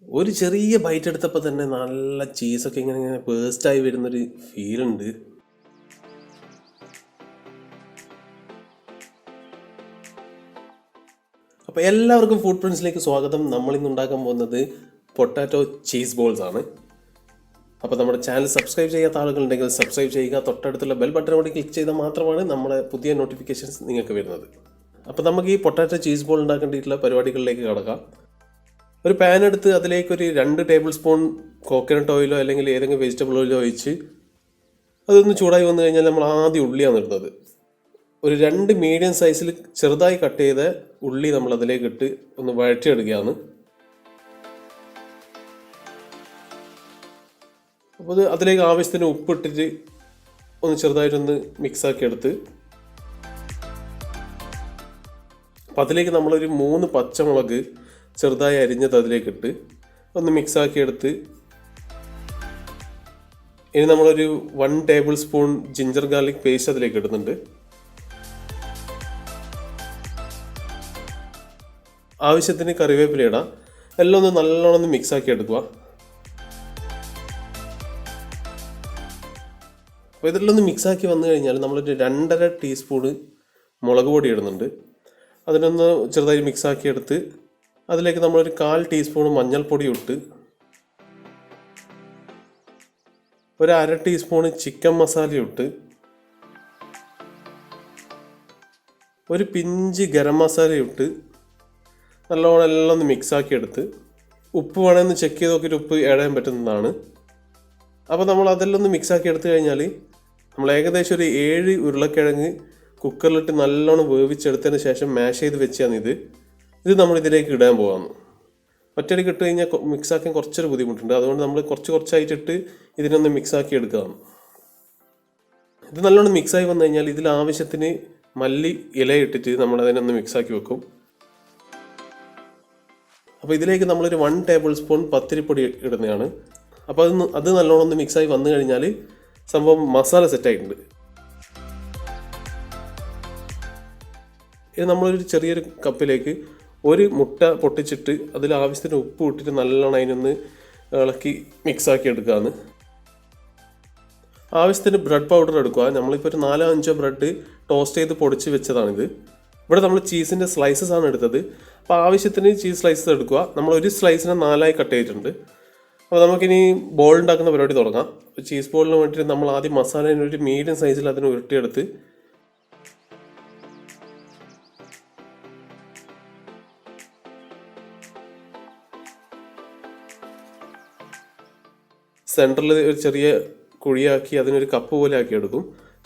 ഒരു ചെറിയ ബൈറ്റ് എടുത്തപ്പോൾ തന്നെ നല്ല ചീസൊക്കെ ഇങ്ങനെ ഇങ്ങനെ പേസ്റ്റായി വരുന്നൊരു ഫീലുണ്ട്. അപ്പോൾ എല്ലാവർക്കും ഫുഡ് പ്രിൻസിലേക്ക് സ്വാഗതം. നമ്മളിന്ന് ഉണ്ടാക്കാൻ പോകുന്നത് പൊട്ടാറ്റോ ചീസ് ബോൾസ് ആണ്. അപ്പോൾ നമ്മുടെ ചാനൽ സബ്സ്ക്രൈബ് ചെയ്യാത്ത ആളുകളുണ്ടെങ്കിൽ സബ്സ്ക്രൈബ് ചെയ്യുക. തൊട്ടടുത്തുള്ള ബെൽ ബട്ടൺ കൂടി ക്ലിക്ക് ചെയ്താൽ മാത്രമാണ് നമ്മുടെ പുതിയ നോട്ടിഫിക്കേഷൻസ് നിങ്ങൾക്ക് വരുന്നത്. അപ്പോൾ നമുക്ക് ഈ പൊട്ടാറ്റോ ചീസ് ബോൾ ഉണ്ടാക്കേണ്ടിയിട്ടുള്ള പരിപാടികളിലേക്ക് കടക്കാം. ഒരു പാൻ എടുത്ത് അതിലേക്കൊരു 2 ടേബിൾ സ്പൂൺ കോക്കനട്ട് ഓയിലോ അല്ലെങ്കിൽ ഏതെങ്കിലും വെജിറ്റബിൾ ഓയിലോ ഒഴിച്ച് അതൊന്ന് ചൂടായി വന്നു കഴിഞ്ഞാൽ നമ്മൾ ആദ്യം ഉള്ളിയാണ് ഇടുന്നത്. ഒരു 2 മീഡിയം സൈസിൽ ചെറുതായി കട്ട് ചെയ്ത ഉള്ളി നമ്മൾ അതിലേക്ക് ഇട്ട് ഒന്ന് വഴറ്റിയെടുക്കുകയാണ്. അപ്പോൾ അതിലേക്ക് ആവശ്യത്തിന് ഉപ്പിട്ടിട്ട് ഒന്ന് ചെറുതായിട്ടൊന്ന് മിക്സാക്കി എടുത്ത് അപ്പം അതിലേക്ക് നമ്മളൊരു 3 പച്ചമുളക് ചെറുതായി അരിഞ്ഞത് അതിലേക്കിട്ട് ഒന്ന് മിക്സാക്കി എടുത്ത് ഇനി നമ്മളൊരു 1 table spoon ginger garlic paste അതിലേക്ക് ഇടുന്നുണ്ട്. ആവശ്യത്തിന് കറിവേപ്പില ഇടാം. എല്ലാം ഒന്ന് നല്ലോണം ഒന്ന് മിക്സാക്കി എടുക്കുക. അപ്പോൾ ഇതെല്ലാം ഒന്ന് മിക്സാക്കി വന്നു കഴിഞ്ഞാൽ നമ്മളൊരു 2.5 ടീസ്പൂണ് മുളക് പൊടി ഇടുന്നുണ്ട്. അതിനൊന്ന് ചെറുതായി മിക്സാക്കി എടുത്ത് അതിലേക്ക് നമ്മളൊരു 1/4 ടീസ്പൂൺ മഞ്ഞൾപ്പൊടി ഇട്ട് ഒരു 1/2 ടീസ്പൂൺ ചിക്കൻ മസാല ഇട്ട് ഒരു പിഞ്ച് ഗരം മസാല ഇട്ട് നല്ലോണം എല്ലാം ഒന്ന് മിക്സാക്കി എടുത്ത് ഉപ്പ് വേണമെന്ന് ചെക്ക് ചെയ്ത് നോക്കിയിട്ട് ഉപ്പ് ആഡ് ചെയ്യാൻ പറ്റുന്നതാണ്. അപ്പോൾ നമ്മൾ അതെല്ലാം ഒന്ന് മിക്സാക്കി എടുത്തു കഴിഞ്ഞാൽ നമ്മൾ ഏകദേശം ഒരു 7 ഉരുളക്കിഴങ്ങ് കുക്കറിലിട്ട് നല്ലോണം വേവിച്ചെടുത്തതിന് ശേഷം മാഷ് ചെയ്ത് വെച്ചാണ് ഇത് നമ്മൾ ഇതിലേക്ക് ഇടാൻ പോകാമെന്ന്. ഒറ്റയടിക്ക് ഇട്ട് കഴിഞ്ഞാൽ മിക്സാക്കാൻ കുറച്ചൊരു ബുദ്ധിമുട്ടുണ്ട്. അതുകൊണ്ട് നമ്മൾ കുറച്ചായിട്ടിട്ട് ഇതിനൊന്ന് മിക്സാക്കി എടുക്കുകയാണ്. ഇത് നല്ലോണം മിക്സായി വന്നു കഴിഞ്ഞാൽ ഇതിൽ ആവശ്യത്തിന് മല്ലി ഇല ഇട്ടിട്ട് നമ്മൾ അതിനൊന്ന് മിക്സാക്കി വെക്കും. അപ്പോൾ ഇതിലേക്ക് നമ്മളൊരു 1 ടേബിൾ സ്പൂൺ പത്തിരിപ്പൊടി ഇടുന്നതാണ്. അപ്പോൾ അത് നല്ലോണം ഒന്ന് മിക്സായി വന്നു കഴിഞ്ഞാൽ സംഭവം മസാല സെറ്റായിട്ടുണ്ട്. ഇത് നമ്മളൊരു ചെറിയൊരു കപ്പിലേക്ക് ഒരു മുട്ട പൊട്ടിച്ചിട്ട് അതിൽ ആവശ്യത്തിന് ഉപ്പ് ഇട്ടിട്ട് നല്ലോണം അതിനൊന്ന് ഇളക്കി മിക്സാക്കി എടുക്കുകയാണ്. ആവശ്യത്തിന് ബ്രെഡ് പൗഡർ എടുക്കുക. നമ്മളിപ്പോൾ ഒരു 4-5 ബ്രെഡ് ടോസ്റ്റ് ചെയ്ത് പൊടിച്ച് വെച്ചതാണിത്. ഇവിടെ നമ്മൾ ചീസിൻ്റെ സ്ലൈസസ് ആണ് എടുത്തത്. അപ്പോൾ ആവശ്യത്തിന് ചീസ് സ്ലൈസസ് എടുക്കുക. നമ്മൾ ഒരു സ്ലൈസിനെ 4ആയി കട്ട് ചെയ്തിട്ടുണ്ട്. അപ്പോൾ നമുക്കിനി ബോൾ ഉണ്ടാക്കുന്ന പരിപാടി തുടങ്ങാം. ചീസ് ബോളിന് വേണ്ടിയിട്ട് നമ്മൾ ആദ്യം മസാലേനെ ഒരു മീഡിയം സൈസിൽ അതിന് ഉരുട്ടിയെടുത്ത് സെൻറ്ററിൽ ഒരു ചെറിയ കുഴിയാക്കി അതിനൊരു കപ്പ് പോലെ ആക്കി എടുക്കും.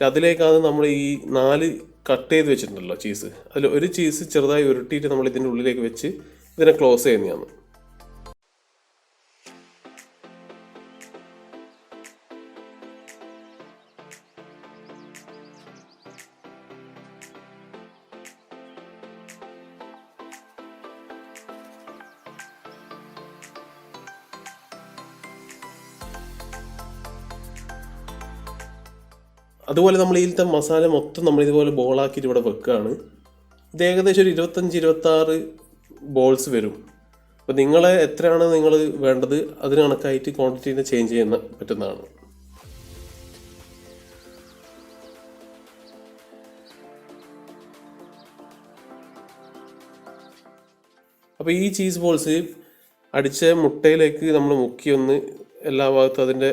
അതിലേക്കാണ് നമ്മൾ ഈ 4 കട്ട് ചെയ്ത് വെച്ചിട്ടുണ്ടല്ലോ ചീസ്, അതിൽ ഒരു ചീസ് ചെറുതായി ഉരുട്ടിയിട്ട് നമ്മൾ ഇതിൻ്റെ ഉള്ളിലേക്ക് വെച്ച് ഇതിനെ ക്ലോസ് ചെയ്യുന്നതാണ്. അതുപോലെ നമ്മൾ ഇതിലത്തെ മസാല മൊത്തം നമ്മൾ ഇതുപോലെ ബോളാക്കിയിട്ട് ഇവിടെ വെക്കുകയാണ്. ഇത് ഏകദേശം ഒരു 25-26 ബോൾസ് വരും. അപ്പോൾ നിങ്ങളെ എത്രയാണ് നിങ്ങൾ വേണ്ടത് അതിന് കണക്കായിട്ട് ക്വാണ്ടിറ്റീനെ ചേഞ്ച് ചെയ്യാൻ പറ്റുന്നതാണ്. അപ്പോൾ ഈ ചീസ് ബോൾസ് അടിച്ച മുട്ടയിലേക്ക് നമ്മൾ മുക്കി ഒന്ന് എല്ലാ ഭാഗത്തും അതിൻ്റെ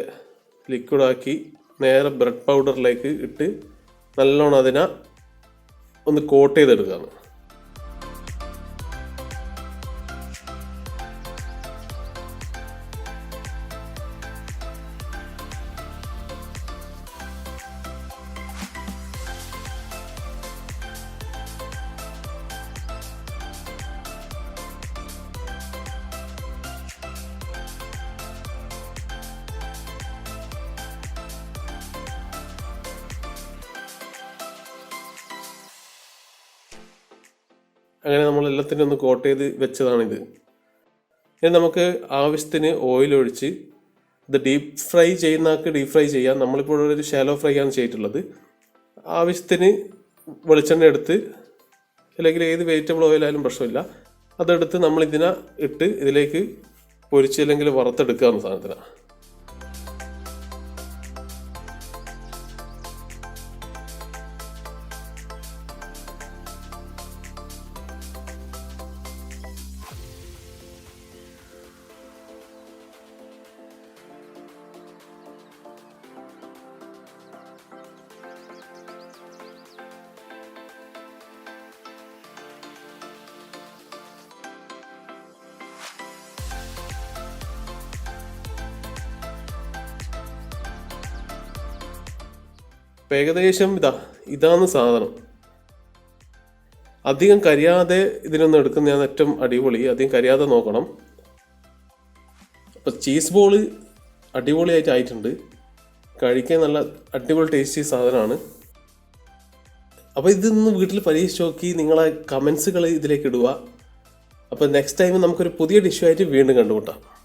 ലിക്വിഡാക്കി നേരെ ബ്രെഡ് പൗഡറിലേക്ക് ഇട്ട് നല്ലോണം അതിനെ ഒന്ന് കോട്ട് ചെയ്തെടുക്കുകയാണ്. അങ്ങനെ നമ്മൾ എല്ലാത്തിനും ഒന്ന് കോട്ട് ചെയ്ത് വെച്ചതാണിത്. ഇനി നമുക്ക് ആവശ്യത്തിന് ഓയിൽ ഒഴിച്ച് ഇത് ഡീപ്പ് ഫ്രൈ ചെയ്യുന്നവർക്ക് ഡീപ്പ് ഫ്രൈ ചെയ്യാം. നമ്മളിപ്പോൾ ഒരു ഷാലോ ഫ്രൈ ആണ് ചെയ്തിട്ടുള്ളത്. ആവശ്യത്തിന് വെളിച്ചെണ്ണ എടുത്ത് അല്ലെങ്കിൽ ഏത് വെജിറ്റബിൾ ഓയിലായാലും പ്രശ്നമില്ല, അതെടുത്ത് നമ്മൾ ഇതിനെ ഇട്ട് ഇതിലേക്ക് പൊരിച്ചില്ലെങ്കിൽ വറുത്തെടുക്കാവുന്ന സാധനത്തിനാണ്. ഏകദേശം ഇതാണ് സാധനം. അധികം കരിയാതെ ഇതിനൊന്നും എടുക്കുന്നതാണ് ഏറ്റവും അടിപൊളി. അധികം കരിയാതെ നോക്കണം. അപ്പോൾ ചീസ് ബോള് അടിപൊളിയായിട്ട് ആയിട്ടുണ്ട്. കഴിക്കാൻ നല്ല അടിപൊളി ടേസ്റ്റി സാധനമാണ്. അപ്പോൾ ഇതൊന്ന് വീട്ടിൽ പരീക്ഷിച്ച് നോക്കി നിങ്ങളെ കമൻസുകൾ ഇതിലേക്ക് ഇടുക. അപ്പോൾ നെക്സ്റ്റ് ടൈം നമുക്കൊരു പുതിയ ഡിഷുമായിട്ട് വീണ്ടും കണ്ടുമുട്ടാം.